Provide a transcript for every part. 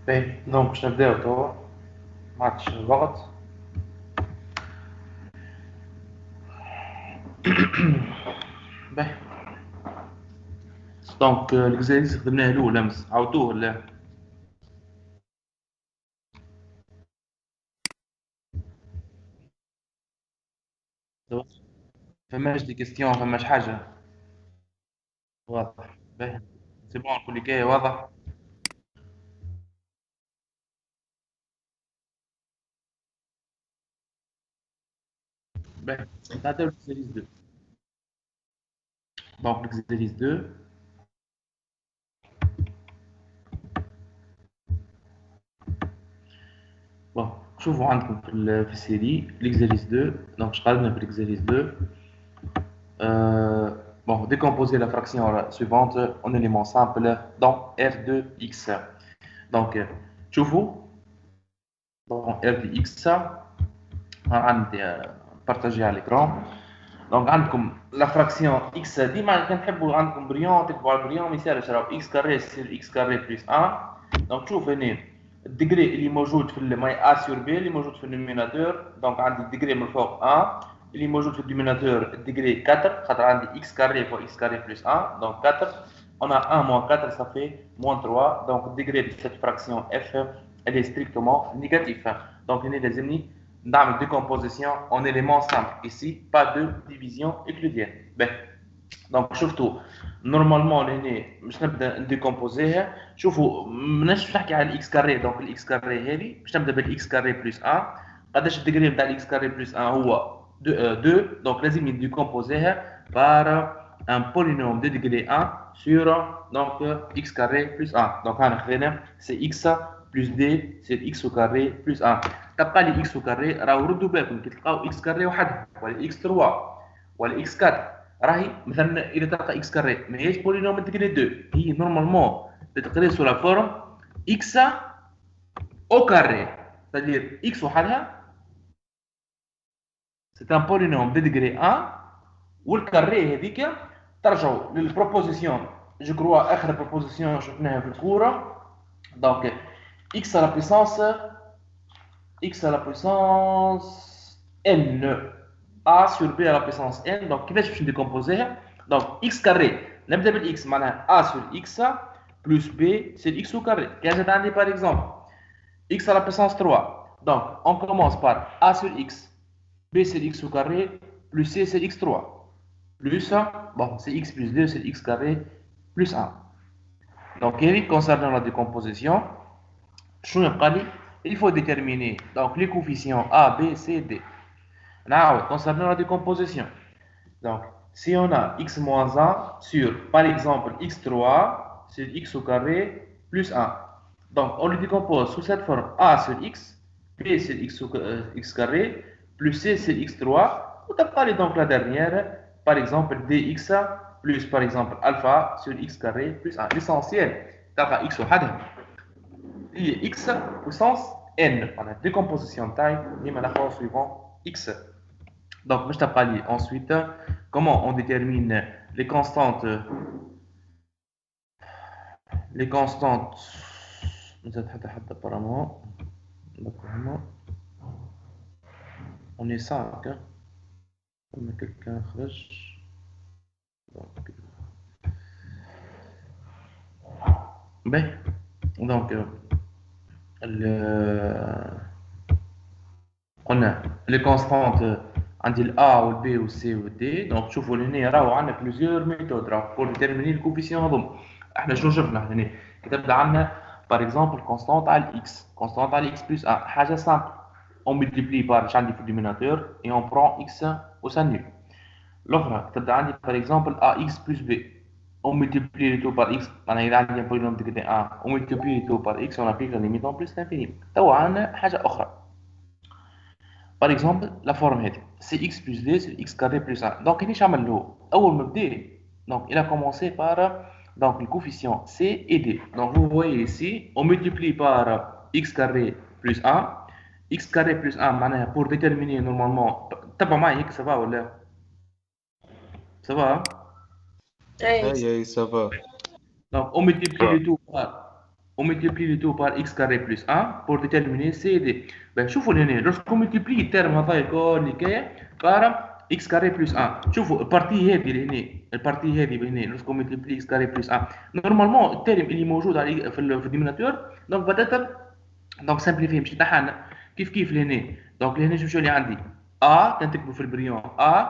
باهي دونك باش نبداو توا ما عادش الوقت. باهي دونك الاكزرسيس خدمناه الاول امس عاودوه ولا فماش دي كيستيون فماش حاجه؟ واضح. باهي سي بون كل كاي واضح. Ben, نعطيو l'exercice 2. Donc l'exercice 2. Bon, شوفوا عندكم في السيري l'exercice 2. Donc je parle de l'exercice 2. Bon, décomposer la fraction suivante en éléments simples dans R2X. Donc, شوفوا dans R2X, عندي partagé à l'écran. Donc عندكم la fraction x ديما كان تحبوا عندكم بريون تكتبوا على البريون ما يسالش راهو x carré يصير x carré plus 1. دونك تشوف هنا الديجري اللي موجود في الماي a sur b اللي موجود في النوميناتور. دونك عندي الديجري من الفوق 1 اللي موجود في الديميناتور الديجري 4 خاطر عندي x carré fois x carré plus 1 donc 4. On a 1 moins 4 ça fait moins 3. Donc le degré de cette fraction f elle est strictement négatif. Donc هنا لازمني نعمل décomposition en éléments simples. Ici, pas de division euclidienne. Ben, donc, شفتوا normalement هنا باش نبدا نديكومبوزيها. شوفوا ماناش نحكي على الاكس كاري. دونك الاكس كاري هذه باش نبدا بالاكس كاري بلس 1. قداش الديجري نتاع الاكس كاري بلس 1 هو 2. دونك لازم نديكومبوزيها par un polynôme de degré 1 sur donc x carré plus 1. Donc هنا خذينا c'est x plus d c'est x au carré plus 1. تبقى لي x au carré. راهو ردوا بالكم كي تلقاو x carré وحدها ولا x 3 ولا x 4 راهي مثلا اذا تلقى x carré ماهيش بولينوم ديجري 2. هي نورمالمون تتقري سو لا فورم x au carré c'est-à-dire x وحدها c'est un polynôme de degré 1 والكاري هذيك ترجعوا للبروبوزيسيون جو كروا اخر بروبوزيسيون شفناها في الكوره. دونك x à la puissance n a sur b à la puissance n. donc كيفاش باش نديكومبوزيها؟ دونك x كاري نبدا بالاكس معناها a sur x plus b c'est x au carré. كان جات عندي par exemple x à la puissance 3. donc on commence par a sur x, b c'est x au carré plus c c'est x3 plus, bon, c'est x plus 2, c'est x carré plus 1. Donc, concernant la décomposition, il faut déterminer donc, les coefficients A, B, C, D. Now, concernant la décomposition, donc, si on a x moins 1 sur, par exemple, x3, c'est x au carré plus 1. Donc, on le décompose sous cette forme A sur x, B c'est x carré, plus C c'est x3, ou t'as donc la dernière, par exemple dx plus par exemple alpha sur x carré plus 1. L'essentiel, t'as x au hadem. Il y a x puissance n. On a décomposition de taille, et maintenant suivant x. Donc, je t'apprends ensuite comment on détermine les constantes. Les constantes. Apparemment. On est 5. On a quelqu'un خرج. Ben, donc on a les constantes عندي ال A ou le B ou le C ou le D. donc شوفوا هنا راهو عندنا plusieurs méthodes راهو pour déterminer le coefficient هذوما. احنا شنو شفنا هنا كتبدا عندنا par exemple constante على x, constante على x plus 1 حاجه simple. on multiplie par اش عندي في الديميناتور et on prend x au sein nu. l'autre تبدا عندي par exemple ax plus b, on multiplie le tout par x. انا اذا عندي un polynôme degré 1 on multiplie le tout par x, on applique la limite en plus l'infini. توا عندنا حاجه اخرى par exemple la forme هذه c'est x plus d c'est x carré plus 1. donc هنا عمل له اول ما بدا donc il a commencé par donc le coefficient c et d. donc vous voyez ici on multiplie par x carré plus 1. x carré plus 1 معناها pour déterminer normalement. تبع معي هيك ça va ولا ça va? Oui, ça va. Donc, on multiplie le tout par x carré plus 1 pour déterminer C et D. Ben, شوفوا هنا lorsqu'on multiplie الترم هذا الكل الحكاية par x carré plus 1. شوفوا البارتي هذه اللي هنا البارتي هذه هنا lorsqu'on multiplie x carré plus 1 normalement الترم اللي موجود على في الديميناتور donc بدأت donc simplifier مش تاعنا كيف لهنا. donc لهنا شوفوا اللي عندي a تنكتبوا في البريون a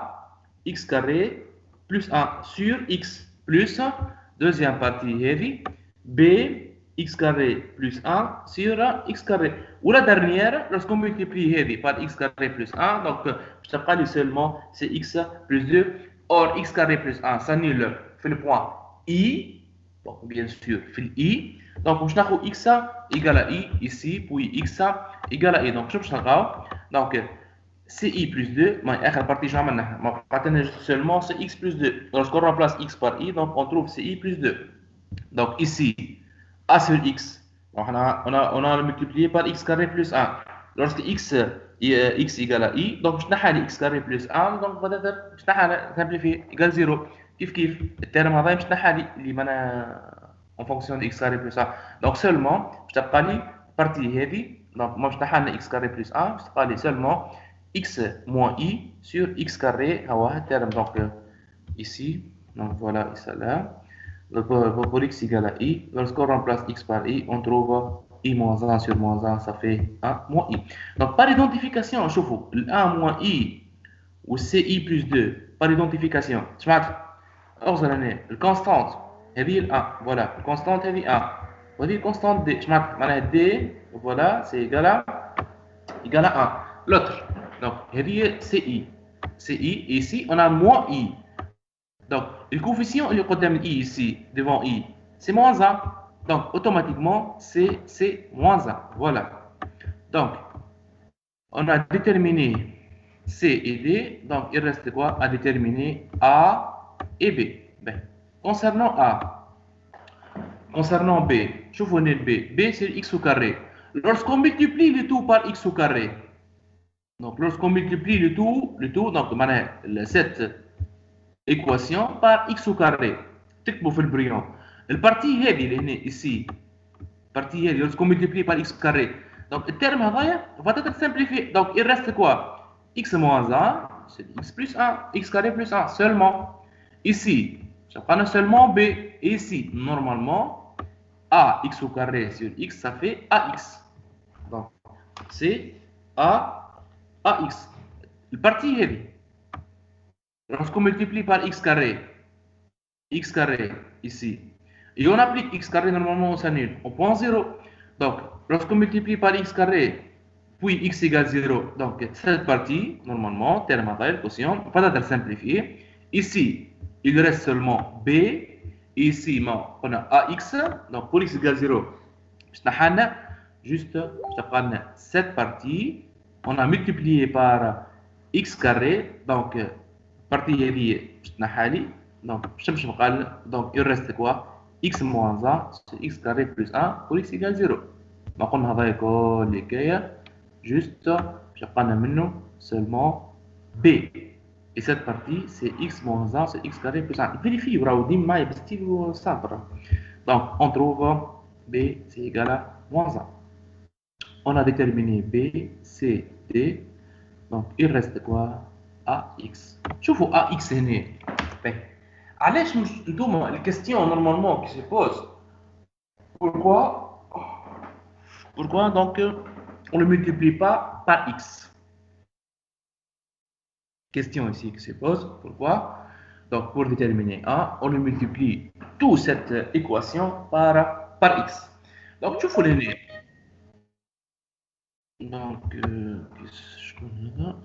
x carré plus 1 sur x plus deuxième partie heavy b x carré plus 1 sur x carré. Ou la dernière, lorsqu'on multiplie heavy par x carré plus 1, donc je t'appelle seulement c'est x plus 2. Or, x carré plus 1 s'annule fait le point i, donc bien sûr, fait i. Donc, je n'ai x égale à i ici, puis x égale à i. Donc, je vais donc ci plus 2, mais la partie seulement c'est x plus 2. Lorsqu'on remplace x par i, donc on trouve ci plus 2. Donc ici, a sur x, donc on a multiplié par x carré plus 1. Lorsque x égale à i, donc je n'ai x carré plus 1, donc je n'ai simplifié égale 0. كيف le terme هذا مش نحالي اللي en fonction de x carré plus 1. Donc seulement, je t'appelle la partie heavy, donc moi je n'ai x carré plus 1, je t'appelle seulement x moins i sur x carré, terme donc ici, donc voilà, ici là. Pour x égale à i, lorsqu'on remplace x par i, on trouve i moins 1 sur moins 1, ça fait 1 moins i. Donc par identification, je vous 1 moins i ou ci plus 2, par identification, tu vois, la constante, elle 1, voilà, la constante elle 1. Vous voyez, constante d, tu vois, d, voilà, c'est égal à 1. L'autre, donc, elle ci. Ci, ici, on a moins i. Donc, le coefficient il est i ici, devant i, c'est moins 1. Donc, automatiquement, c'est moins 1. Voilà. Donc, on a déterminé C et D. Donc, il reste quoi à déterminer A et B. Ben, concernant A, concernant B, je vous dis B. B, c'est x au carré. Lorsqu'on multiplie le tout par x au carré, donc lorsqu'on multiplie le tout, donc, cette équation par x au carré. تكتبوا في البريون. البارتي هذه اللي هنا ici, partie هذه lorsqu'on multiplie par x carré. Donc le terme هذايا va être simplifié. Donc il reste quoi? X moins 1, c'est x plus 1, x carré plus 1 seulement. Ici, je prends seulement b. Et ici, normalement, a x au carré sur x, ça fait ax. Donc c'est ax. Le partie heavy. Lorsqu'on multiplie par x carré ici, et on applique x carré, normalement on s'annule, on prend 0. Donc, lorsqu'on multiplie par x carré, puis x égale 0, donc cette partie, normalement, terme à quotient, pas d'être simplifié. Ici, il reste seulement b, et ici, on a ax, donc pour x égale 0, juste cette partie, on a multiplié par x carré, donc partie est donc, donc il reste quoi? X moins 1, c'est x carré plus 1 pour x égale 0. Donc on a juste, je prends seulement b. Et cette partie, c'est x moins 1, c'est x carré plus 1. Vérifiez, donc on trouve b, c'est égal à moins 1. On a déterminé b, c, d. Donc il reste quoi? ax. Je vous ax est né. علاش انتوما الكاستيون normalement qui se pose, pourquoi donc on ne multiplie pas par x? Question ici qui se pose, pourquoi? Donc pour déterminer a, on le multiplie toute cette équation par x. Donc tu fais les donc je connais là.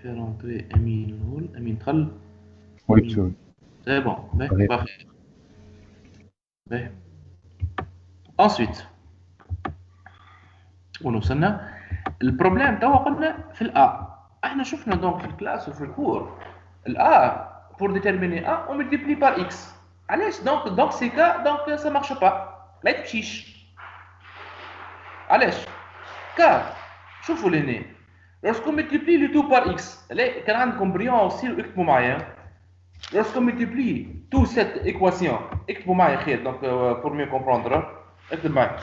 Faire entrer Amin Khal. Oui, monsieur. C'est bon, parfait. Ensuite, وصلنا البروبليم توا قلنا في الأ. احنا شفنا دونك في الكلاس وفي الكور الأ pour déterminer A on multiplie par x. علاش donc c'est cas donc ça marche pas ما يمشيش. علاش؟ car شوفوا لهنا lorsqu'on multiplie le tout par x كان عندكم بريون aussi اكتبوا معايا lorsqu'on multiplie toute cette équation اكتبوا معايا خير donc pour mieux comprendre اكتب معايا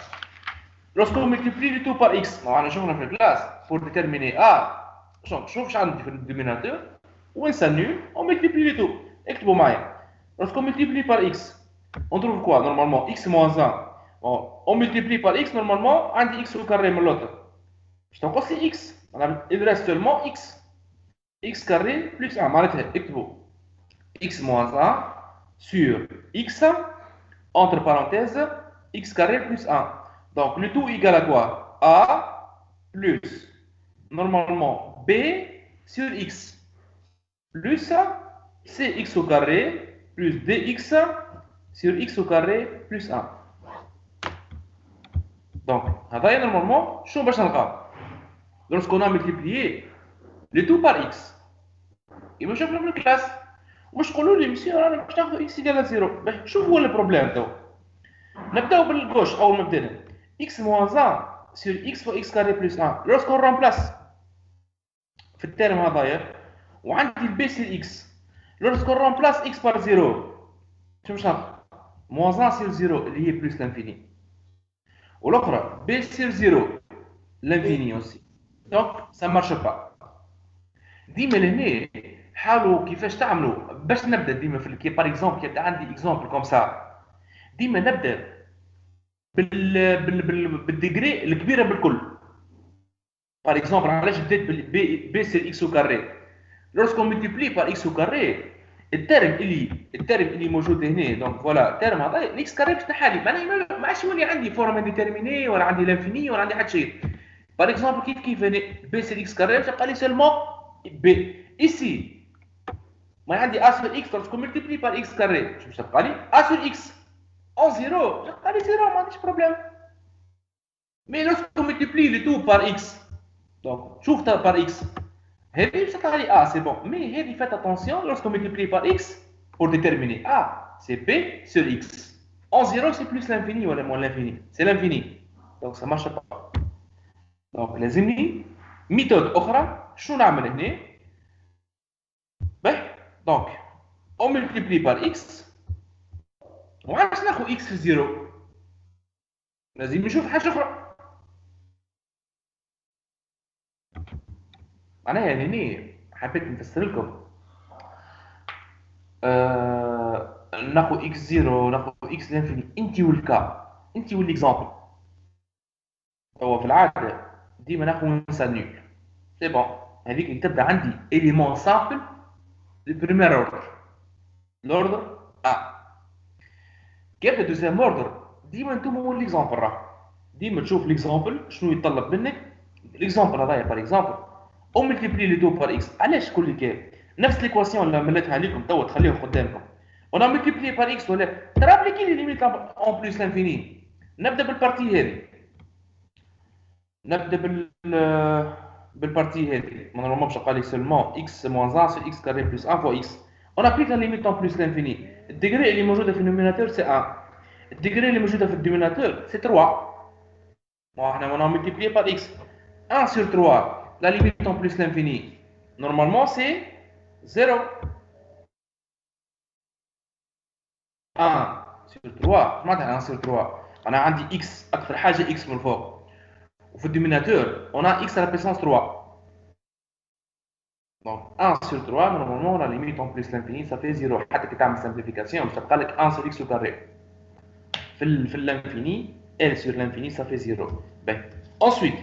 lorsqu'on multiplie le tout par x on a شفنا في الكلاس pour déterminer A شوف شو عندي في الدينوميناتور وين s'annule on multiplie le tout اكتبوا معايا lorsqu'on multiplie par x on trouve quoi normalement x moins 1 on multiplie par x normalement عندي x au carré من l'autre je t'en passe x il reste seulement x x carré plus 1 معناتها اكتبوا x moins 1 sur x entre parenthèses x carré plus 1. Donc le tout égale à quoi? A plus normalement b sur x plus cx au carré plus dx sur x au carré plus 1. Donc هذا normalement شنو باش نلقى؟ Lorsqu'on a multiplié le tout par x يبقى نشوف في الكلاس واش تقولوا لي مسيو رانا باش ناخذ x égale à 0. شوف هو البروبليم تو. نبداو بالغوش اول ما بدينا x moins 1 sur x fois x carré plus 1. Lorsqu'on remplace في الترم هذايا وعندي البي سي x lorsqu'on remplace x par 0 شنو باش ناخذ؟ moins 1 sur 0 اللي هي plus l'infini والاخرى b sur 0 l'infini aussi. Donc ça marche pas. ديما لهنا حاولوا كيفاش تعملوا باش نبدا ديما في كي باغ اكزومبل كي عندي اكزومبل كوم سا ديما نبدا بالديجري الكبيره بالكل. باغ اكزومبل علاش بديت بي سي اكس او كاري لورسكون ملتيبلي بار اكس او كاري الترم اللي موجود هنا دونك فوالا الترم هذا الاكس كاري باش نحالي معناها ما عادش يولي عندي فورم انديتيرميني ولا عندي لانفيني ولا عندي حتى شيء. باغ اكزومبل كيف هنا بي سي اكس كاري تلقى لي سولمون بي ici ما عندي a sur x lorsqu'on multiplie par x carré شو باش تبقى لي a sur x en 0 تبقى لي 0 ما عنديش بروبليم. مي lorsqu'on multiplie le tout par x donc شوف par x هذه باش تطلع لي a c'est bon. مي هذه faites attention lorsqu'on multiplie par x pour déterminer a c'est b sur x en 0 c'est plus l'infini ولا moins l'infini c'est l'infini donc ça marche pas. donc لازمني ميثود اخرى. شنو نعمل هنا؟ donc on multiplie par x وعلاش ناخذ x في 0 لازم نشوف حاجه اخرى. معناها هنا حبيت نفسر لكم ناخذ x 0 ناخذ x لانفيني انت والكا انت والاكزامبل. هو في العاده ديما ناخذ نسال نول سي بون هذيك تبدا عندي اليمون سامبل البريمير اوردر l'ordre A. كيف الدوزيام اوردر ديما انتم هو ليكزامبل راه ديما تشوف ليكزامبل شنو يتطلب منك. ليكزامبل هذايا باغ اكزامبل او ملتيبلي لي دو بار اكس. علاش كل كيف نفس ليكواسيون اللي مليتها لكم توا تخليهم قدامكم اون ملتيبلي بار اكس ولا ترابليكي لي ليميت اون بلس لانفيني. نبدا بالبارتي هذه نبدا بالبارتي هذه نورمالمون باش تلقى لي سولمون x moins 1 sur x carré plus 1 fois x. On applique la limite en plus l'infini. Le degré اللي موجوده في النوميناتور c'est 1. Le degré اللي موجوده في الدينوميناتور c'est 3. Bon, on a multiplié par x. 1 sur 3, la limite en plus l'infini. Normalement c'est 0. 1 sur 3 معناتها 1 sur 3 انا عندي x اكثر حاجه x من الفوق وفي الدينوميناتور on a x à la puissance 3. Donc 1 sur 3, normalement la limite en plus l'infini ça fait 0. حتى كي تعمل simplification باش تلقى لك 1 sur x au carré. في l'infini, L sur l'infini ça fait 0. Ben. Ensuite,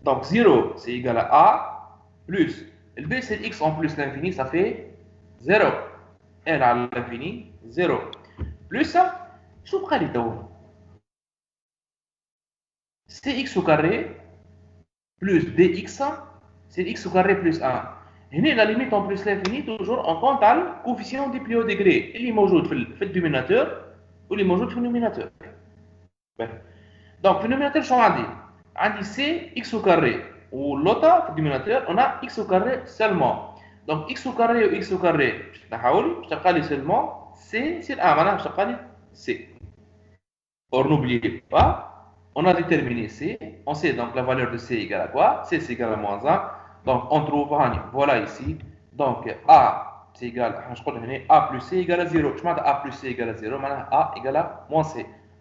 donc 0 c'est égal à A plus le B c'est x en plus l'infini ça fait 0. L à l'infini 0 plus ça شو بقى لي تو c'est x au carré plus dx c'est x au carré plus 1. هنا la limite en plus l'infini toujours en compte على coefficient du plus haut degré اللي موجود في الدوميناتور واللي موجود في النوميناتور. donc في النوميناتور شنو عندي c x au carré واللوطا في الدوميناتور on a x au carré seulement. donc x au carré و x au carré باش نحاول باش تلقى لي seulement c sur 1 معناها باش تلقى لي c. or n'oubliez pas on a déterminé c, on sait donc la valeur de c égale à quoi? c c'est égal à moins 1. Donc on trouve voilà ici. Donc A c'est égal à A plus C égale à 0. Je m'entends A plus C égale à 0. Maintenant A égale à moins C.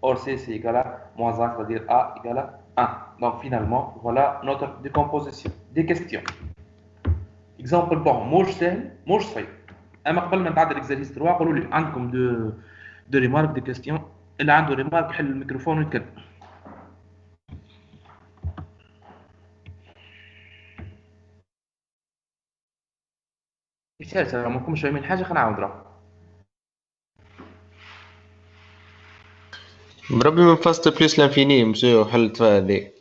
Or C c'est égal à moins 1, c'est-à-dire A égale à 1. Donc finalement voilà notre décomposition des questions. Exemple bon, موش سهل موش صعيب. أما قبل ما نتعدى l'exercice 3 قولوا لي عندكم de remarques des questions. اللي عنده remarque يحل الميكروفون ويتكلم. سهل ما نكونش فاهمين حاجه خلينا نعاود راه. بربي من فاست بلس لانفيني مسيو حلت هذه.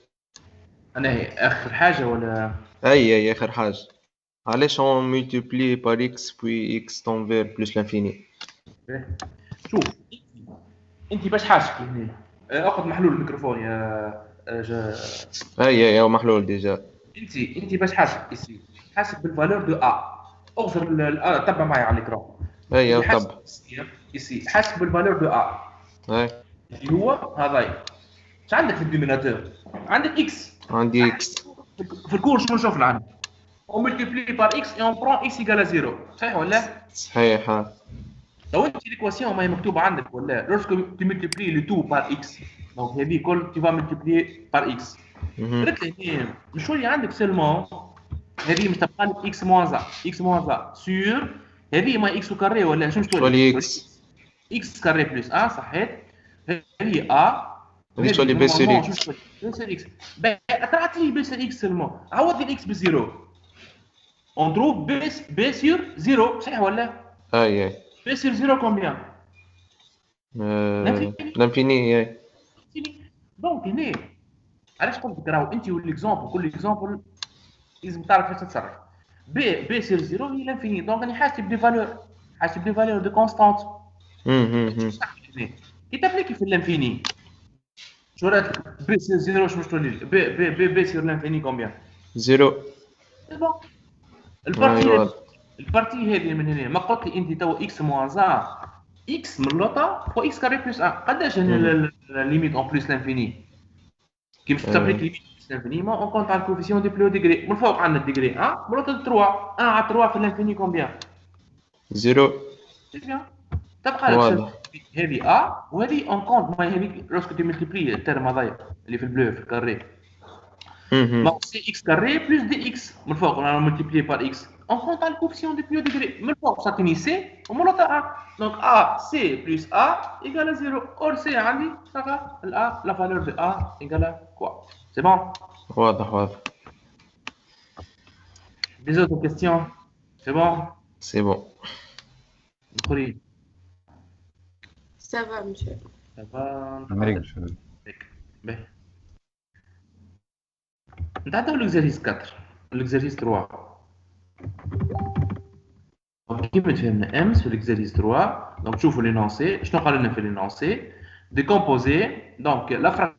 انا هي اخر حاجه ولا اي اخر حاجه. علاش on multiplie par x puis x tend vers plus l'infini. شوف انت باش حاسب هنا اخذ محلول الميكروفون يا اي هو محلول ديجا. انت باش حاسب اسي حاسب بالفالور دو ا اغزر تبع معي على الاكران. اي حاسب طب اسي حاسب بالفالور دو ا اي اللي هو هذاي. ايش عندك في الديميناتور؟ عندك اكس. عندي اكس في الكور شنو شفنا عندنا؟ on multiplie par x et on prend x égale à 0 صحيح ولا؟ صحيح. لو انت l'équation ما هي مكتوبه عندك ولا lorsque tu multiplies le tout par x donc هذه كل tu vas multiplier par x قلت لي هنا شويه عندك سيلمون هذه مش تبقى لك x moins a x moins a sur هذه ما x كاري ولا شنو تولي x كاري بلس a صحيت هذه a هذه تولي بي سير x بي سير x طلعت لي بي سير x سيلمون عوض لي x بزيرو on trouve b sur 0 صحيح ولا؟ اي b sur 0 combien؟ l'infini اي. دونك هنا علاش قلت لك راهو انت والاكزومبل كل اكزومبل لازم تعرف كيفاش تتصرف. بي سير 0 هي لانفيني دونك راني حاسب دي فالور دو كونستانت. كي تابليكي في الانفيني شو راك بي سير 0 شنو تولي بي سير لانفيني كومبيان؟ 0. بون البارتي هذه من هنا ما قلت لي انت تو اكس موان اكس من لوطا فوا اكس كاري بلس 1 قداش ليميت اون بلس لانفيني كي باش تابليك ليميت بلس لانفيني ما اون كونت على الكوفيسيون دي بلو ديغري من الفوق عندنا الديغري 1 من لوطا 3 1 على 3 في لانفيني كومبيان 0. سي بيان تبقى لك هذه ا وهذه اون كونت ما هذيك لوسكو تي ملتيبلي الترم هذايا اللي في البلو في الكاري donc c'est x carré plus dx من الفوق on a multiplié par x on compte le coefficient de plus degré من الفوق ساكني c ومن a donc a c plus a égale à 0 or c عندي صافا la valeur de a égale à quoi c'est bon واضح des autres questions c'est bon c'est bon نخري ça va monsieur ça va باهي نتعداو l'exercice 4 l'exercice 3 كيما تفهمنا امس في l'exercice 3 دونك شوفوا l'énoncé شنو قال لنا في l'énoncé décomposer donc la fraction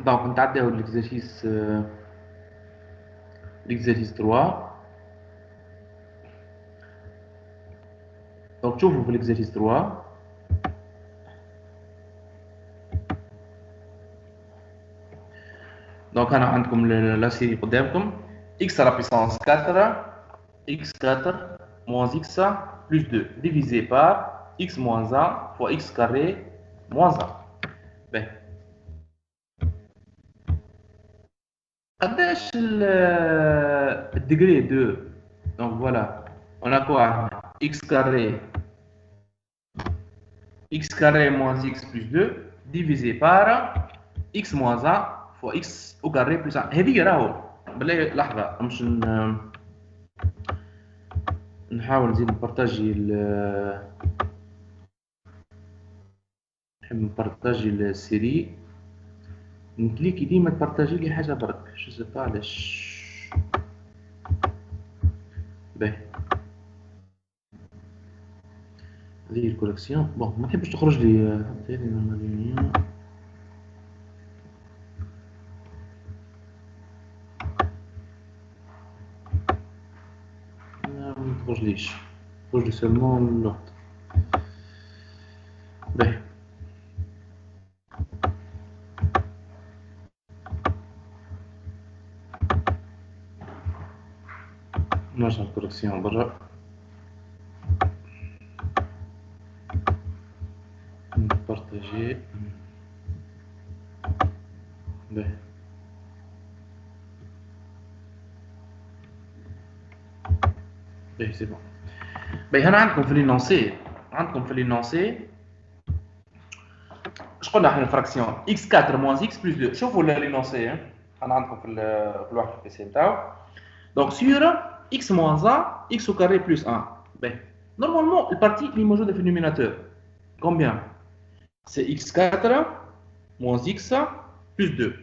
donc نتعداو l'exercice l'exercice 3. Donc شوفوا في l'exercice 3. Donc أنا عندكم la série قدامكم x à la puissance 4 x4 moins x plus 2 divisé par x moins 1 fois x carré moins 1. Ben. قداش le degré 2. Donc voilà, on a quoi? X carré moins x plus 2 divisé par x moins 1 fois x au carré plus 1. هذه راهو بالله لحظة مش نحاول نزيد نبارطاجي نحب نبارطاجي السيري. نكليكي ديما تبارطاجي لي حاجة برك جو سي با علاش. باهي هذه الكوليكسيون. بون ما تحبش تخرج لي هذه نورماليين. ما تخرجليش، تخرج لي سولمون الوقت. باهي نرجع الكوليكسيون برا. نبارطاجي. باهي باهي سي بون. باهي هنا عندكم في لينونسي اش قلنا احنا الفراكسيون x4 moins x plus 2. شوفوا لينونسي انا عندكم في الواحد في البيسي نتاعو. Donc sur x moins 1 x au carré plus 1. Ben, normalement le parti qui est موجودة في le combien? C'est x4 moins x plus 2.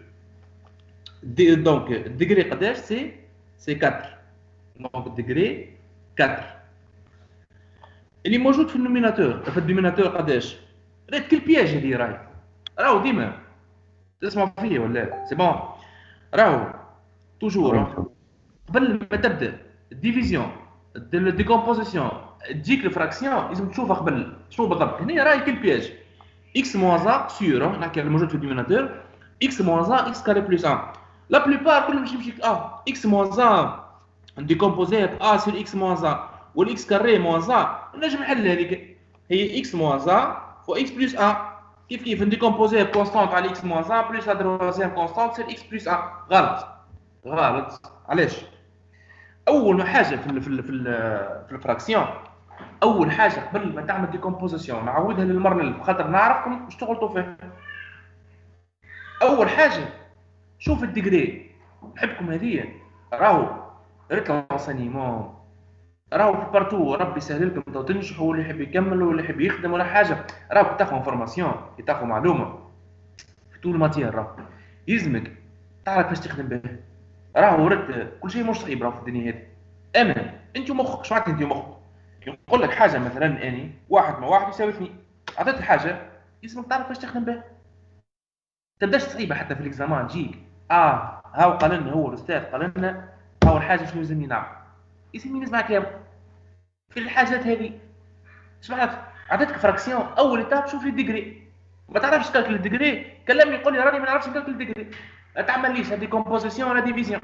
Donc degré قداش c'est 4. Donc degré 4. اللي موجود في الدوميناتور قداش؟ ريت كل بياج هذه راهو ديما تسمع فيه ولا سي بون. راهو توجور قبل ما تبدا الديفيزيون الديكومبوزيسيون تجيك الفراكسيون لازم تشوفها قبل شنو بالضبط. هنا راهي كل بياج x moins 1 سور نحكي على الموجود في الدوميناتور x moins 1 x carré plus 1. لا بلوبار كلهم يمشي x moins 1 نديكومبوزيها ب a sur x moins 1 وال x carré moins 1 نجم نحل هذيك هي x moins 1 fois x plus 1. كيف نديكومبوزيها بكونستانت على x moins 1 بلس لا دوزيام كونستانت سير x plus 1. غلط. علاش؟ اول حاجه في الفراكسيون اول حاجه قبل ما تعمل ديكومبوزيسيون نعاودها للمره خاطر نعرفكم واش تغلطوا فيه. اول حاجه شوف الديجري نحبكم هذه راهو ريت لونسينيمون راهو في بارتو ربي يسهل لكم تو تنجحوا واللي يحب يكمل واللي يحب يخدم ولا حاجه. راهو تاخذوا انفورماسيون تاخذوا معلومه في طول الماتير راهو يلزمك تعرف كيفاش تخدم به. راهو رد كل شيء مش صعيب راهو في الدنيا هذه. اما انت مخك شو انت مخك يقول لك حاجه مثلا اني 1 مع 1 يساوي 2 عطيت الحاجه لازمك تعرف كيفاش تخدم بها. تبداش صعيبه حتى في الاكزامان تجيك هاو قال لنا هو الاستاذ قال لنا اول حاجه شنو لازمني نعمل يسمي نسمع كلام في الحاجات هذه. سمعت عطيتك فراكسيون اول ايتاب شوف لي الديجري ما تعرفش تكالكل الديجري كلمني قول لي راني ما نعرفش نكالكل الديجري. لا تعمليش هذه كومبوزيسيون ولا ديفيزيون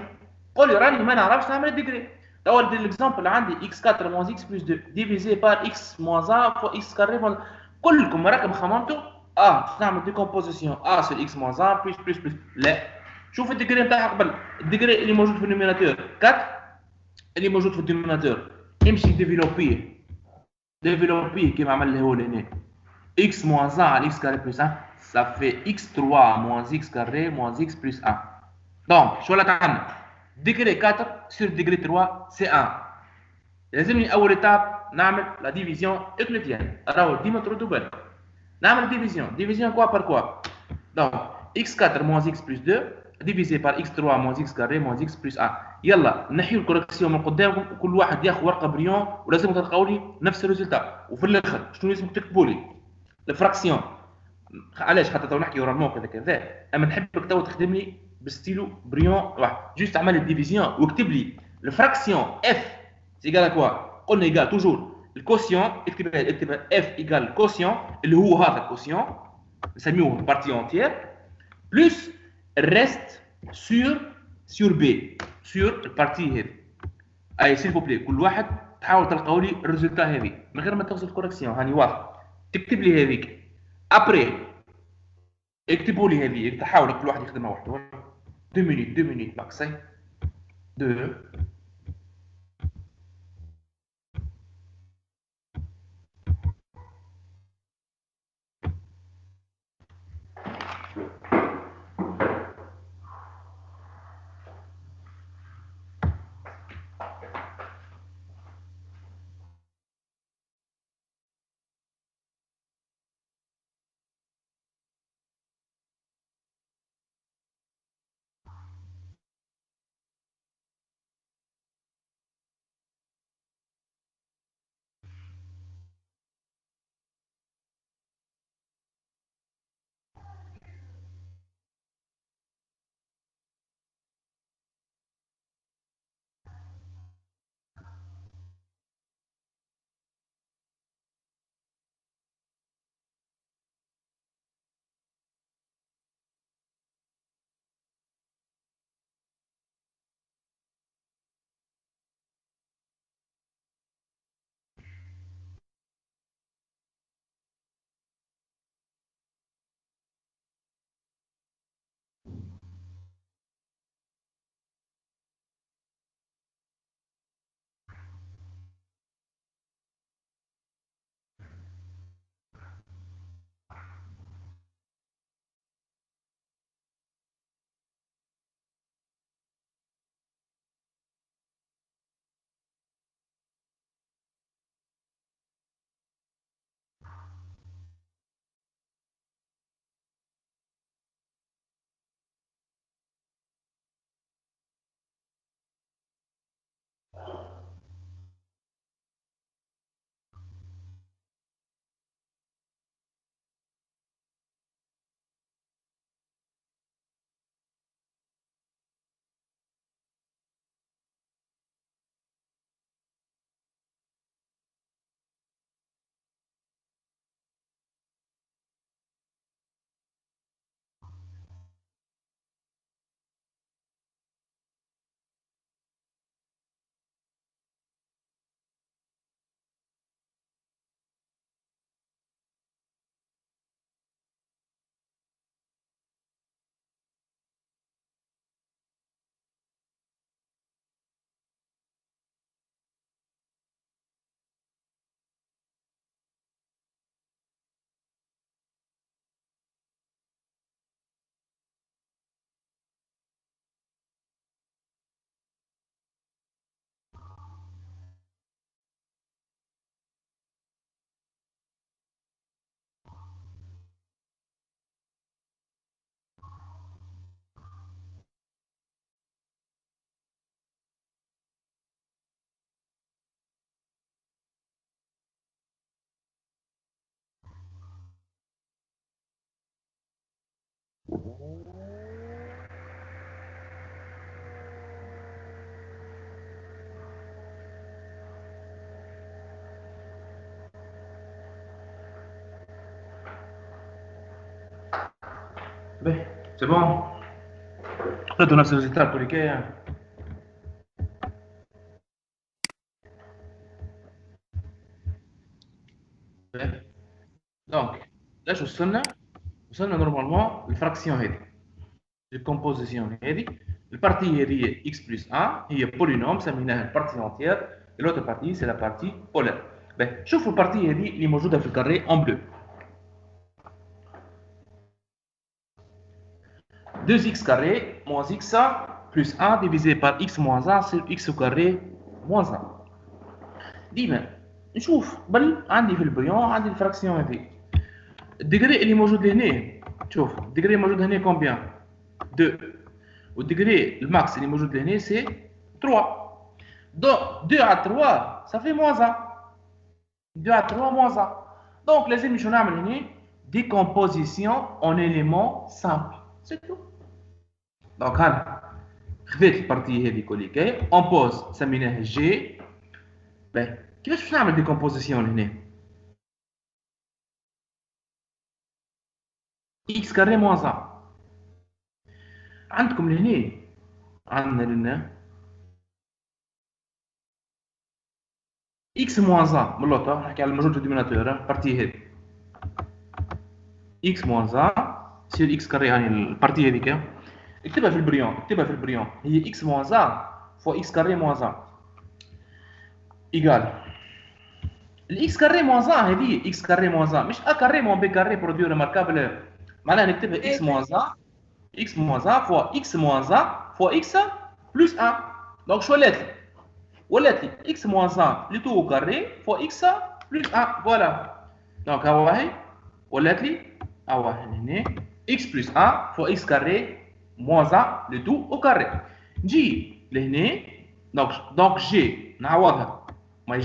قول لي راني ما نعرفش نعمل الديجري. تو الاكزامبل عندي x4 moins x plus 2 divisé par x moins 1 fois x carré. كلكم راكم خممتوا نعمل ديكومبوزيسيون sur x moins 1 plus لا شوف الديجري نتاعها قبل. الديجري اللي موجود في النوميناتور 4 اللي موجود في الدينوميناتور امشي ديفلوبيه كيما عمل له هو هنا x moins 1 على x carré plus 1 ça fait x3 moins x carré moins x plus 1. donc شو ولات عندنا degré 4 sur degré 3 c'est 1. لازمني اول ايتاب نعمل لا ديفيزيون اكليديان. راهو ديما تردوا بالك نعمل ديفيزيون كوا بار كوا. donc x4 moins x plus 2 divisé par x3 moins x carré moins x plus 1. يلا نحيو الكوريكسيون من قدامكم وكل واحد ياخذ ورقه بريون ولازم تلقاو لي نفس الريزلتا. وفي الاخر شنو لازم تكتبوا لي الفراكسيون. علاش خاطر تو نحكي ورا الموقع كذا اما نحبك تو تخدم لي بستيلو بريون جوست عمل الديفيزيون واكتب لي الفراكسيون اف ايجال ا كوا قلنا ايجال توجور الكوسيون اكتبها اف ايجال الكوسيون اللي هو هذا الكوسيون نسميوه بارتي اونتيير بلس الريست سور بي سور البارتي هذه اي سيل فو بلي كل واحد تحاول تلقاو لي الريزلتا هذه من غير ما تغسل كوريكسيون هاني واضح تكتب لي هذيك ابري اكتبوا لي هذه تحاول كل واحد يخدمها وحده 2 مينيت ماكس 2 C'est bon. خذوا نفس الريزلتا كل كاين. دونك لاش وصلنا نورمالمون الفراكسيون هذه الكومبوزيسيون هذه البارتي هذه x بلس 1 هي بولينوم سميناها البارتي اونتيير لوتر بارتي سي لا بارتي بولار. شوفوا البارتي هذه اللي موجوده في الكاري اون بلو 2x carré moins x plus 1 divisé par x moins 1 sur x au carré moins 1. ديما نشوف قبل عندي في البريون عندي الفراكسيون هذه الديجري اللي موجود هنا شوف الديجري موجود هنا كومبيان 2 والديجري الماكس اللي موجود هنا سي 3 donc 2 à 3 ça fait moins 1 2 à 3 moins 1 donc لازم نمشيو نعمل هنا décomposition en éléments simples c'est tout دونك هانا خذيت البارتي هذيك اللي كايه اون بوز سميناها جي. باهي كيفاش باش نعمل ديكومبوزيسيون هنا؟ اكس كاري موان 1 عندكم لهنا عندنا لنا اكس موان 1 من لوطا نحكي على الماجوريتي دوميناتور بارتي هذه اكس موان 1 سير اكس كاري يعني البارتي هذيك اكتبها في البريون هي اكس موان 1 فوا اكس كاري موان 1 ايكال الاكس كاري موان 1 هذه اكس كاري موان 1 مش ا كاري موان بي كاري برودوي ريماركابل معناها نكتبها اكس موان 1 x moins 1 fois x moins 1 fois x plus 1. Donc, je vais x moins 1 le tout au carré fois x plus 1. Voilà. Donc, x plus 1 fois x carré moins 1 le tout au carré. J, donc G,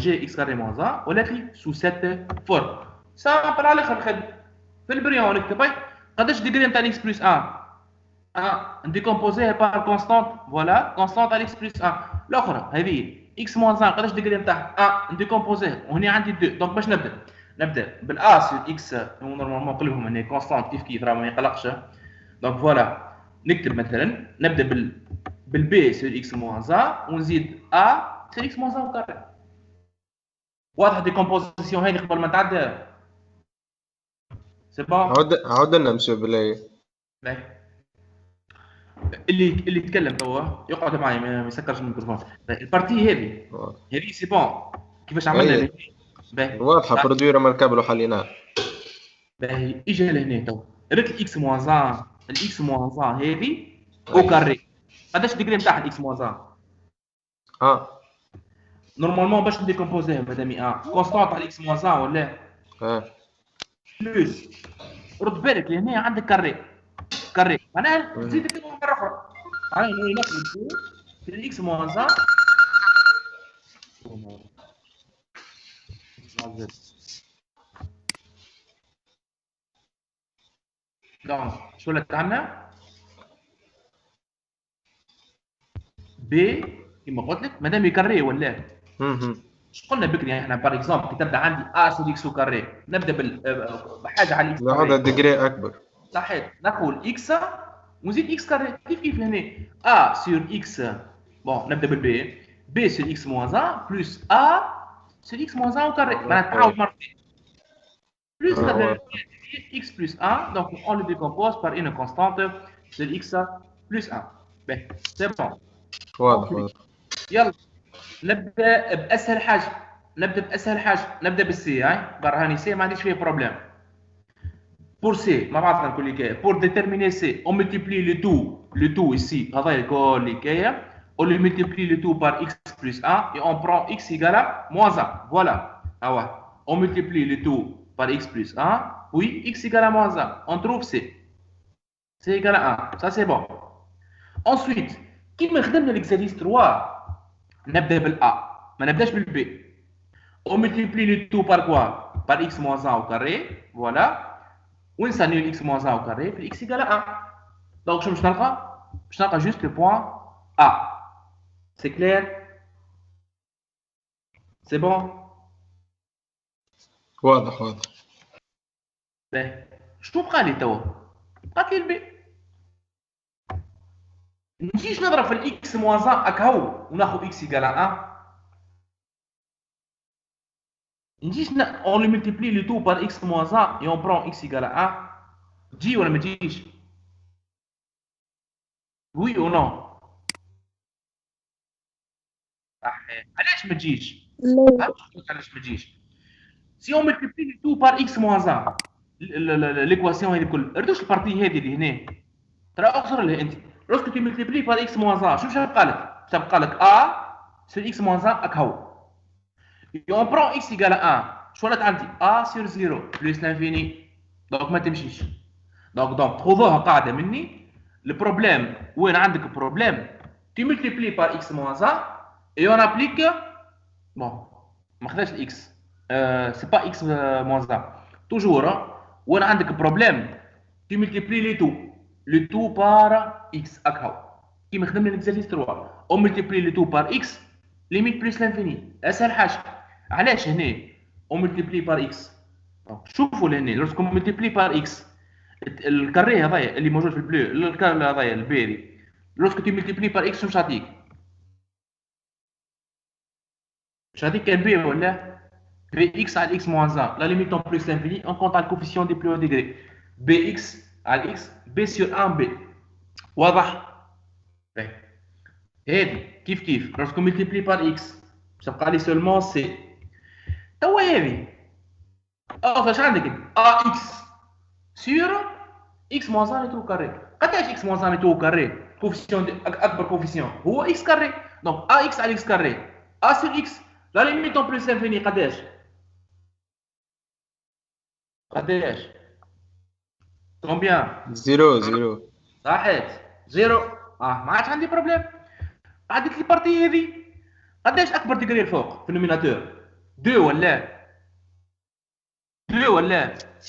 G x carré moins 1 sous cette forme. Ça, on va aller في البريون نكتب قداش ديجري نتاع x plus 1 نديكومبوزيه بار كونستانت فوالا كونستانت على x بلس 1 الاخرى هذه x موان 1 قداش ديجري نتاعها نديكومبوزيه وهنا عندي 2 دونك باش نبدا بالا سور x نورمالمون نقلبهم هنا كونستانت كيف راه ما يقلقش دونك فوالا نكتب مثلا نبدا بالبي سور x موان 1 ونزيد a سور x موان 1 كاري واضحه ديكومبوزيسيون هذه قبل ما نتعدى سي بون عاود لنا مسيو بلاي اللي يتكلم توا يقعد معايا ما يسكرش الميكروفون. البارتي هذه سي بون كيفاش عملنا باهي واضحه برودوي ريماركابل وحليناها باهي اجا لهنا توا ريت الاكس موان 1 الاكس موان 1 هذه او كاري قداش ديجري نتاع الاكس موان 1 نورمالمون باش نديكومبوزيه مادام كونستانت على الاكس موان 1 ولا بلس رد بالك لهنا عندك كاري معناها تزيد تكتبهم مره اخرى معناها نقلب في الاكس موان 1 دونك شو لك عندنا بي كما قلت لك مادام يكري ولا اش قلنا بكري احنا باغ اكزومبل كي تبدا عندي ا سو اكس كاري نبدا بحاجه على الاكس هذا ديجري اكبر صحيح نقول اكس ونزيد اكس كاري كيف هنا ا سور اكس بون نبدا بالبي بي سور اكس موان 1 بلس ا سور اكس موان 1 كاري معناتها تعاود مرتين بلس x plus 1 donc on le décompose par une constante de x plus 1 باهي سي بون واضح يلا نبدا باسهل حاجه نبدا بالسي هاي برهاني سي ما عنديش فيه بروبليم pour C مع بعضنا الكل كاية pour déterminer C on multiplie le tout ici هذا الكل كاية on le multiplie le tout par x plus 1 et on prend x égale à moins 1 voilà on multiplie le tout par x plus 1 oui x égale à moins 1 on trouve C c'est égal à 1 ça c'est bon ensuite كيما خدمنا l'exercice 3 نبدا بالA ما نبداش بالB on multiplie le tout par quoi par x moins 1 au carré voilà ونسالني x moins 1 au carré puis x égale à 1 donc شنو باش نلقى juste le point A c'est clair c'est bon واضح باهي شنو بقى لي توا بقات لي البي نجيش نضرب في الاكس موان 1 هكاو وناخذ اكس ايكال 1 نجيش on le multiplie le tout par x moins 1 et on prend x égale à 1 تجي ولا ما تجيش oui ou non علاش ما تجيش علاش ما تجيش si on multiplie le tout par x moins 1 l'équation هذه الكل ردوش البارتي هذه اللي هنا ترى اقصر لها انت lorsque tu multiplies par x moins 1 شوف شنو تبقى لك a sur x moins 1 هكاو et on prend x égale à 1 شو ولات عندي a sur 0 plus l'infini donc ما تمشيش donc خذوها قاعده مني البروبليم وين عندك بروبليم tu multiplies par x moins 1 et on applique bon ما خداش الاكس c'est pas x moins 1 toujours وين عندك بروبليم tu multiplies les tout le tout par x هكا كيما خدمنا l'exercice 3 on multiplie le tout par x limite plus l'infini اسهل حاجه علاش هنا on multiplie par x شوفوا لهنا lorsqu'on multiplie par x الكاري هذايا اللي موجود في البلو الكاري هذايا البيري lorsque tu multiplies par x شنو تعطيك؟ تعطيك ان بي ولا Vx à x moins 1, la limite en plus l'infini, on compte le coefficient du plus haut degré. Bx à x, b sur 1b. واضح؟ هذه كيف lorsqu'on multiplie par x تبقى لي seulement c. توا هذه اش عندك ax sur x moins 1 tout carré. قداش x moins 1 tout carré؟ coefficient اكبر coefficient هو x carré. Donc ax à x carré, a sur x, la limite en plus l'infini قداش؟ قداش؟ كومبيان؟ 0 صحيت زيرو. ما عادش عندي بروبليم. عدت لي بارتي هذه قداش اكبر ديجري الفوق في النوميناتور 2 ولا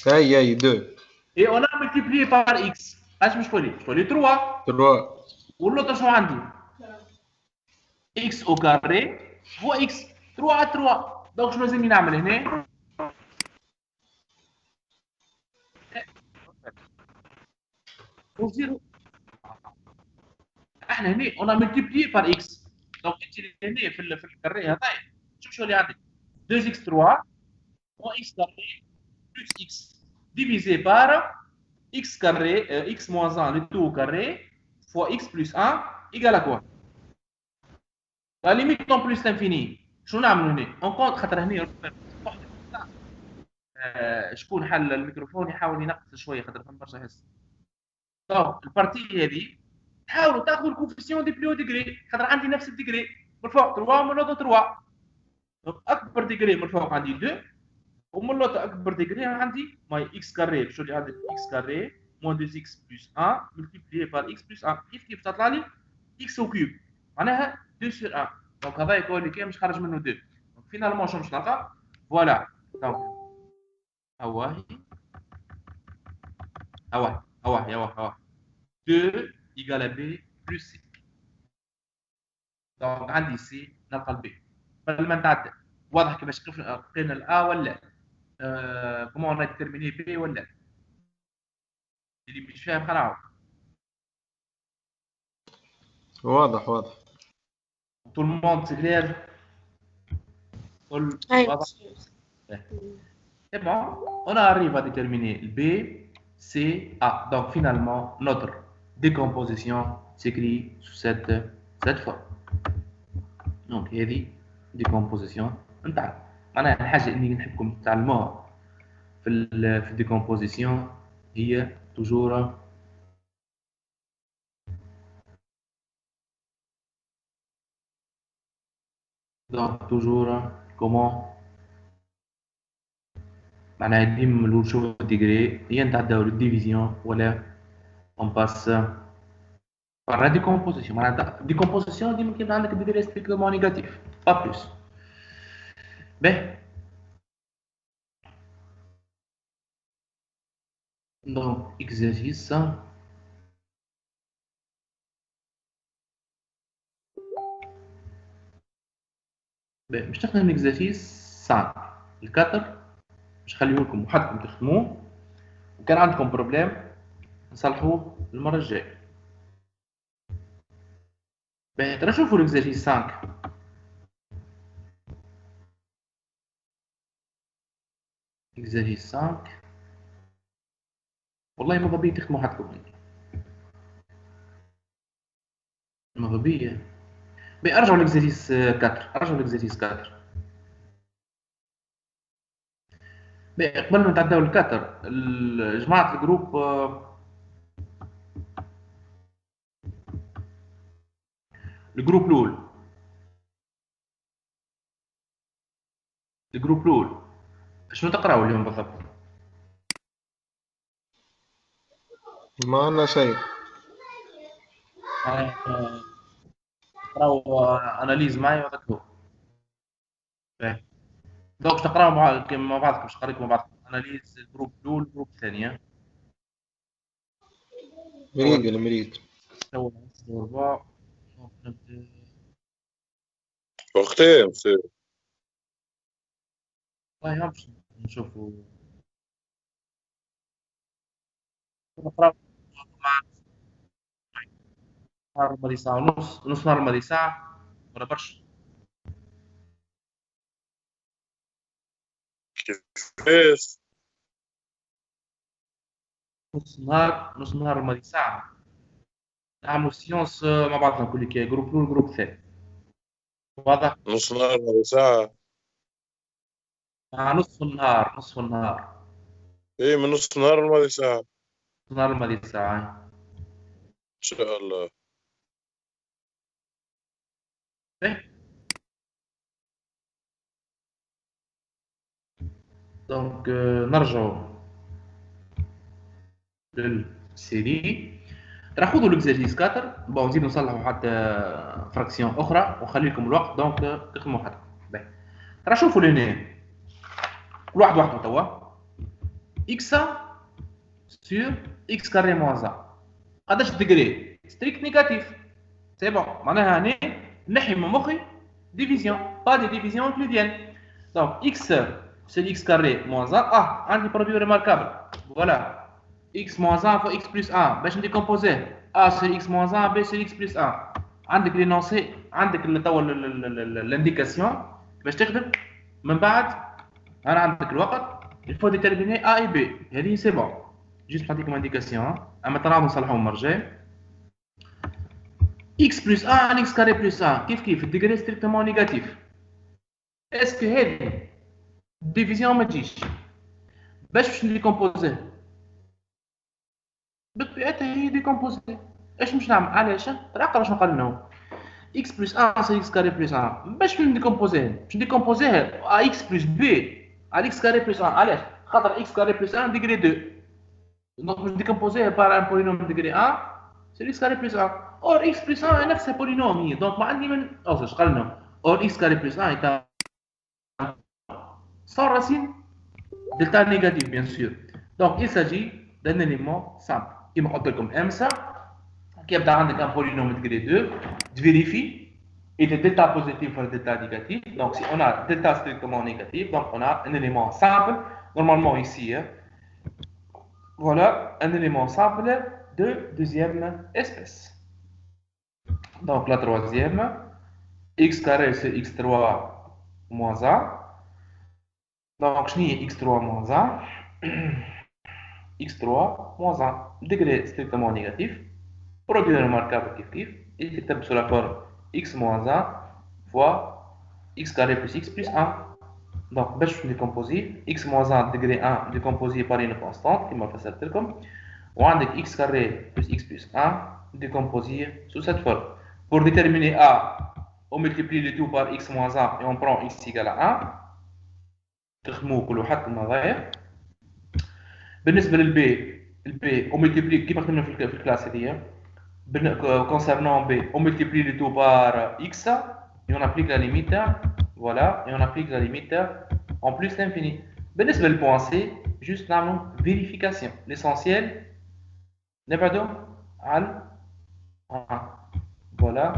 هاي 2 اي اون ا ملتيبلي بار اكس اش مش تولي 3 واللوطر شنو عندي اكس او كاري هو اكس 3 على 3 دونك شنو لازمني نعمل هنا وزيرو احنا هنا اون ملتيبلي بار اكس دونك انت هنا في الكاري هذا شوف شو اللي عندك 2 اكس 3 moins x carré plus x divisé par x carré, x moins 1 le tout au carré fois x plus 1 égale à quoi? La limite en plus l'infini. شنو نعملوا هنا؟ on compte خاطر هنا شكون حل الميكروفون يحاول ينقص شويه خاطر فهم برشا حس. دونك البارتي هذه تحاولوا تاخذوا الكوفيسيون دي بلو ديجري خاطر عندي نفس الديجري من الفوق 3 ومن الأوضة 3 دونك اكبر ديجري من الفوق عندي 2 ومن الأوضة أكبر ديجري عندي ماي إكس كاري شو اللي عندي إكس كاري موان 2 إكس بلس 1 ملتيبلي بار إكس بلس 1 كيف تطلع لي إكس أو كيوب معناها 2 سور 1 دونك هذا يقول لي كي مش خرج منه 2 دونك فينالمون شنو باش نلقى فوالا دونك هواهي 2 إيكال à B بلس سي دونك عندي سي نلقى البي قبل ما نتعدى واضح كيفاش لقينا الأ ولا comment on a déterminé B ولا اللي مش فاهم خلينا نعاود واضح tout le monde c'est clair واضح c'est bon on arrive à déterminer B C A donc finalement notre décomposition s'écrit sous cette forme donc هذه décomposition نتاع معناها الحاجة اللي نحبكم تعلموها في الديكومبوزيسيون هي toujours donc toujours comment معناها ديما نشوفوا الديجري هي نتعداو للديفيزيون ولا on passe par la décomposition معناها décomposition ديما كيما عندك الديجري ستريكتومون نيجاتيف pas plus باهي donc exercice باش نخدم الاكزرسيس 5 الكاتر باش نخليه لكم وحدكم تخدموه وكان عندكم بروبليم نصلحوه المره الجايه باهي ترى شوفوا الاكزرسيس 5 اكزرسيس 5 والله ماذا بيا تخدموا حدكم ماذا بيا ارجعوا لاكزرسيس 4 قبل ما نتعداو الكاتر جماعة الجروب الجروب الأول شنو تقراو اليوم بالضبط؟ ما عندنا شيء تقراو اناليز معايا وتكتبوا دونك تقراو مع بعضكم باش نقريكم مع بعضكم اناليز الجروب الاول الجروب الثاني مريق المريق. تو ضربة نبدأ. وقتين سي والله باش نشوفوا نقرا نهار الماضي ساعة ونص، نص نهار الماضي ساعة ولا برشا. كيفاش نص نهار الماضي ساعة نعملوا سيونس مع بعضنا كل كي جروب لول جروب ثاني. واضح؟ نص نهار ولا ساعة؟ نصف النهار ايه من نص نهار الماضي ساعة ان نصف النهار الماضي ساعة. شاء الله. إيه؟ دونك نرجعوا للسيري. راح ناخذوا لوكزيرسيس 4. بون نزيدو نصلحوا حتى فراكسيون اخرى ونخلي لكم الوقت دونك تخدموا حتى. باهي راح شوفوا لهنا كل واحد وحده توا اكس سور اكس كاري موان 1 قداش الديجري ستريكت نيجاتيف. سي بون معناها هنا نحي من مخي ديفيزيون با دي ديفيزيون كلوديان. دونك اكس سي اكس كاري موان 1 عندي برودوي ريماركابل. فوالا x moins 1 fois x plus 1 باش نديكومبوزيه a sur x moins 1 b sur x plus 1. عندك لينونسي عندك توا الانديكاسيون باش تخدم من بعد. انا عندك الوقت il faut déterminer a et b. هذه سي بون جيست نعطيكم انديكاسيون اما تراهم نصلحوهم مرجع. x plus 1 x carré plus 1 كيف الديجري ستريكتومون نيجاتيف. اسكو هذه ديفيزيون ما تجيش باش نديكومبوزيه بطبيعتها هي ديكومبوزي. ايش مش نعمل علاش راقه باش نقول لهم x plus 1 c'est x carré plus 1 باش نديكومبوزيه a x plus b à x carré plus 1 علاش خاطر x carré plus 1 degré 2 دونك باش نديكومبوزيه par un polynôme degré 1 c'est x carré plus 1 or x plus 1 نفسها polynôme هي دونك ما عندي من ايش قال لهم or x carré plus 1 est sans racine delta négatif bien sûr. Donc il s'agit d'un élément simple. كيما قلت لكم امسا كي يبدا عندك ان بولينوم ديجري 2 تفيريفي il est delta positif ou delta négatif. Donc si on a delta strictement négatif, donc on a un élément simple normalement ici. Voilà un élément simple de deuxième espèce. Donc la troisième x carré c'est x3 moins 1. Donc je n'ai x3 moins 1 x3 moins 1 degré strictement négatif. Produit remarquable kiff et c'est sur la forme x moins 1 fois x carré plus x plus 1. Donc باش décomposer x moins 1 degré 1 décomposé par une constante كما فسرت لكم وعندك x carré plus x plus 1 décomposé sous cette forme. Pour déterminer a on multiplie le tout par x moins 1 et on prend x égale à 1. تخدموا كل واحد المضايق. بالنسبه للبي on multiplie كيما خدمنا في الكلاس هذه. Concernant b on multiplie le tout par x et on applique la limite. Voilà et on applique la limite en plus l'infini. بالنسبه للبوان سي juste نعملوا vérification. L'essentiel نبعدوا على voilà.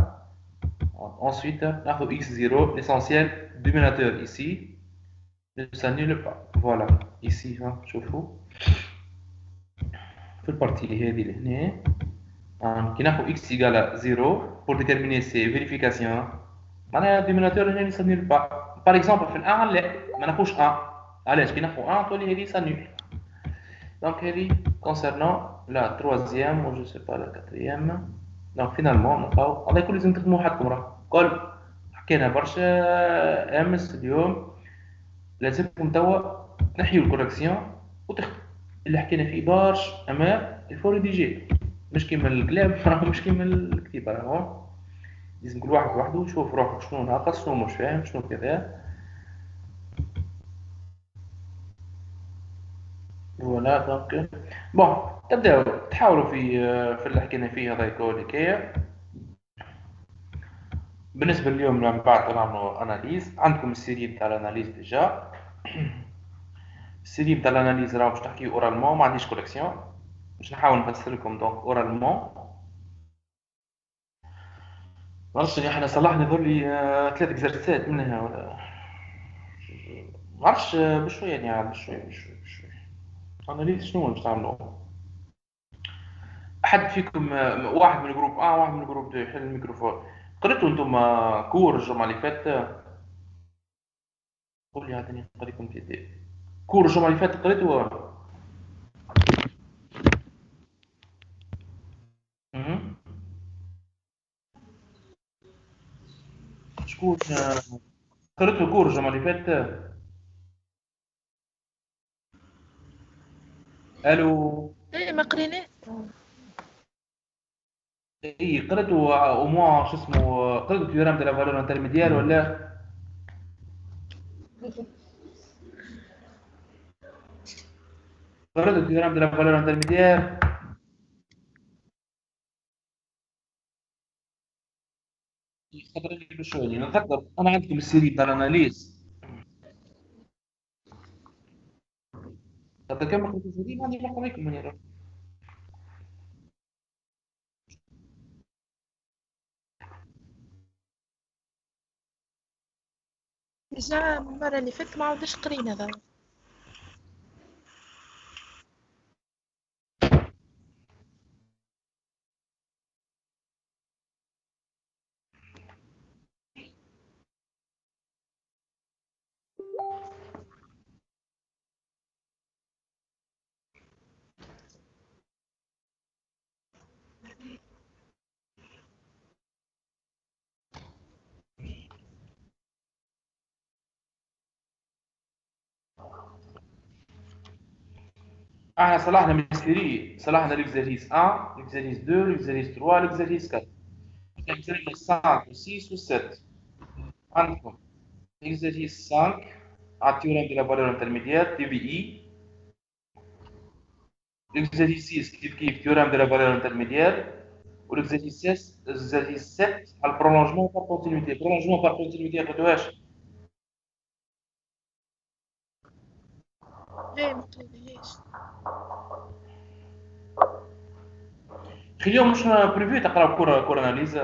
Ensuite ناخذ x0 l'essentiel dominateur ici ne s'annule pas. Voilà ici شوفوا في البارتي هذه لهنا كي ناخذ x égale 0 pour déterminer ces vérifications معناها الدوميناتور هنا ne s'annule pas. Par exemple في ال1 لا ما ناخذش 1 علاش كي ناخذ 1 تولي هذه s'annule. Donc هذه concernant la troisième ou je sais pas la quatrième. Donc finalement نلقاو الله يكون لازم تخدموا حدكم راه كل حكينا برشا امس اليوم لازمكم توا تنحيوا الكوركسيون وتخدموا اللي حكينا فيه برش اما الفور دي جي مش كيما الكلام راه مش كيما الكتيبه راهو لازم كل واحد وحده يشوف روحه شنو ناقص شنو مش فاهم شنو كذا. فوالا دونك بون تبداو تحاولوا في اللي حكينا فيه هذا كل الحكايه. بالنسبه اليوم من بعد نعملوا اناليز. عندكم السيري نتاع الاناليز ديجا. السيري نتاع الاناليز راه باش تحكيو اورالمون ما عنديش كوليكسيون باش نحاول نفسر لكم دونك اورالمون. معرفتش اللي احنا صلحنا يظهر لي 3 اكزرسيسات منها ولا معرفتش بشويه يعني بشويه. انا ليش شنو باش تعملوا؟ احد فيكم واحد من الجروب واحد من الجروب دو يحل الميكروفون. قريتوا انتم كور الجمعه اللي فاتت؟ قول لي هذا قريتكم في كور الجمعه اللي فاتت قريتوا؟ مهم. شكون قريتوا كور الجمعه اللي فاتت؟ الو. ايه ما قريناه. اي قريتوا او موا شو اسمه قريتوا تيورام دو لا فالور انترميديير ولا؟ قريتوا تيورام دو لا فالور انترميديير؟ خاطر اللي بشوي نتذكر انا عندكم السيري تاع الاناليز. خاطر كان قريت السيري ما عندي ما قريتكم يعني. جا المرة اللي فاتت ما عاودش قرينا هذا. احنا صلحنا من السيري، صلحنا ليكزاريس 1 ليكزاريس 2 ليكزاريس 3 ليكزاريس 4. ليكزاريس 5 و6 و7 عندكم. ليكزاريس 5 على التيورام دو لا فالور انترميديير تي في اي. ليكزاريس 6 كيف تيورام دو لا فالور انترميديير. وليكزاريس 6 ليكزاريس 7 على البرولونجمون بار كونتينيتي. برولونجمون بار كونتينيتي قلتوهاش؟ ليه ما قريناهاش؟ اليوم مش بريفي تقراو كور اناليز؟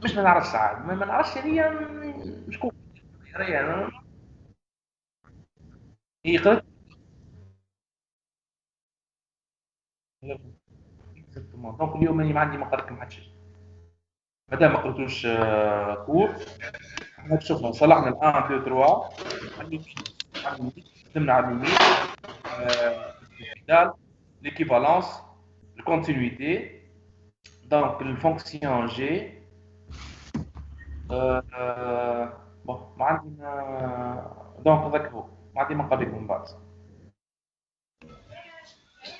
مش ما نعرفش عاد ما نعرفش هي شكون قرايه. هي قرات اكزاكتومون. دونك اليوم انا ما عندي ما قرات ما حدش مادام ما قريتوش كور. احنا شفنا صلحنا الان 2 3 خدمنا على الليميت الكابيتال ليكيفالونس الكونتينيتي دونك الفونكسيون جي. بون ما عندي دونك هذاك هو ما عندي ما نقريكم من بعد.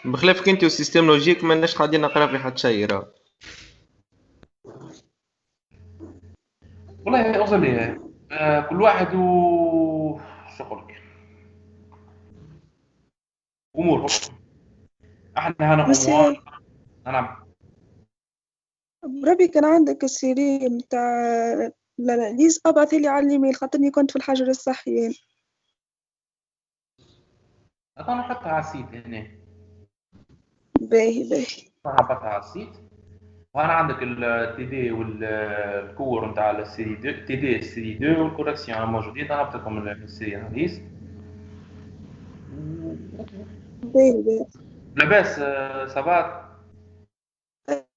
بخلافك انت والسيستم لوجيك ماناش قاعدين نقرا في حد شيء راه. والله اوصل لي كل واحد و شو نقول لك امور. احنا هنا مساء امور. نعم. بربي كان عندك السيري متاع الاناليز ابعثي لي على الايميل خاطرني كنت في الحجر الصحي يعني. انا نحطها على السيت هنا. باهي باهي. هبطها على السيت. وانا عندك التي دي والكور نتاع السيري 2 تي دي السيري 2 والكوركسيون موجودين. انا لكم السيري اناليز. باهي باهي. لاباس صباط.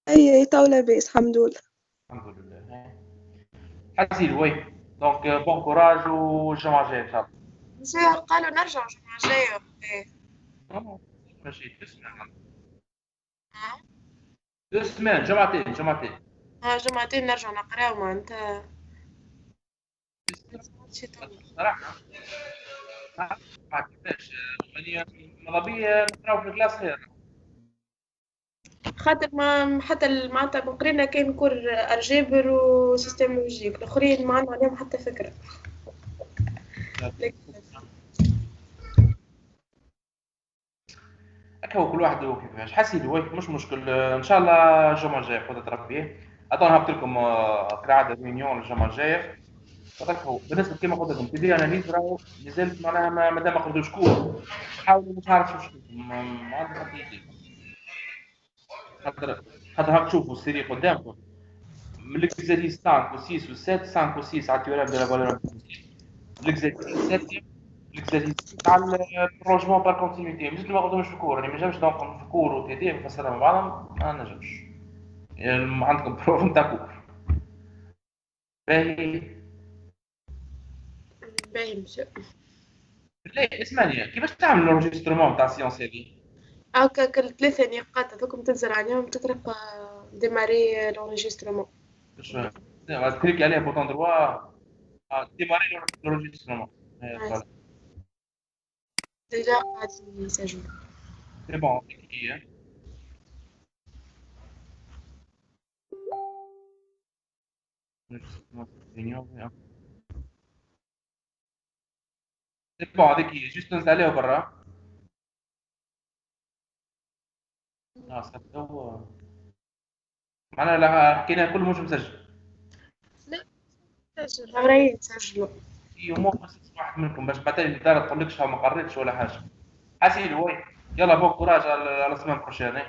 اي تو لاباس الحمد لله. الحمد لله. حسيل وي دونك بون كوراج والجمعه الجايه ان شاء الله. قالوا نرجع الجمعة الجاية. ماشي 2 سمان جمعتين. جمعتين نرجع نقراو معناتها. صراحه ما كيفاش يعني مضبيه نقراو في الكلاس خير. خاطر ما حتى معناتها قرينا كان كور الجبر وسيستم لوجيك الاخرين ما عندنا عليهم حتى فكرة. هكا هو كل واحد كيفاش حسيت وي مش مشكل. ان شاء الله الجمعه الجايه قدرة ربي اظن هبط لكم كالعاده ريونيون الجمعه الجايه. هذاك هو بالنسبه كما قلت لكم تدي اناليز راهو مازالت معناها مادام ما خرجوش كور حاولوا مش عارف شو ما عندي حتى يدي خاطر هاك تشوفوا السيري قدامكم من l'exercice 5 و 6 و 7 5 و 6 على التيوريم دو لا فالور l'exercice 7 l'exercice تاع البروجمون بار كونتينيتي مش ما قلتهمش في الكور يعني ما نجمش نقول في الكور و تي دي نفسرها مع بعضهم ما نجمش يعني عندكم بروف نتاع كور باهي باهي مشى. لا اسمعني كيفاش تعمل الانجسترومون تاع السيونس هذه هاكا كل 3 نقاط هذوكم تنزل عليهم تطرق ديماري لونجسترومون. باش تكليك عليها بوطون دروا ديماري l'enregistrement. ديجا قاعد يسجل. C'est bon, c'est qui hein? C'est bon, avec qui? Juste installer au barra. Ah, ça هو معناها لا حكينا كل مش مسجل. لا تسجل راهي تسجلوا. يوم بس واحد منكم باش بعدين الدار تقول لكش ما قريتش ولا حاجه. حسين وي يلا بون كوراج على السيمانه بروشين.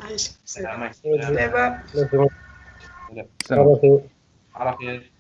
عايش سلام. سلام. سلام. على خير.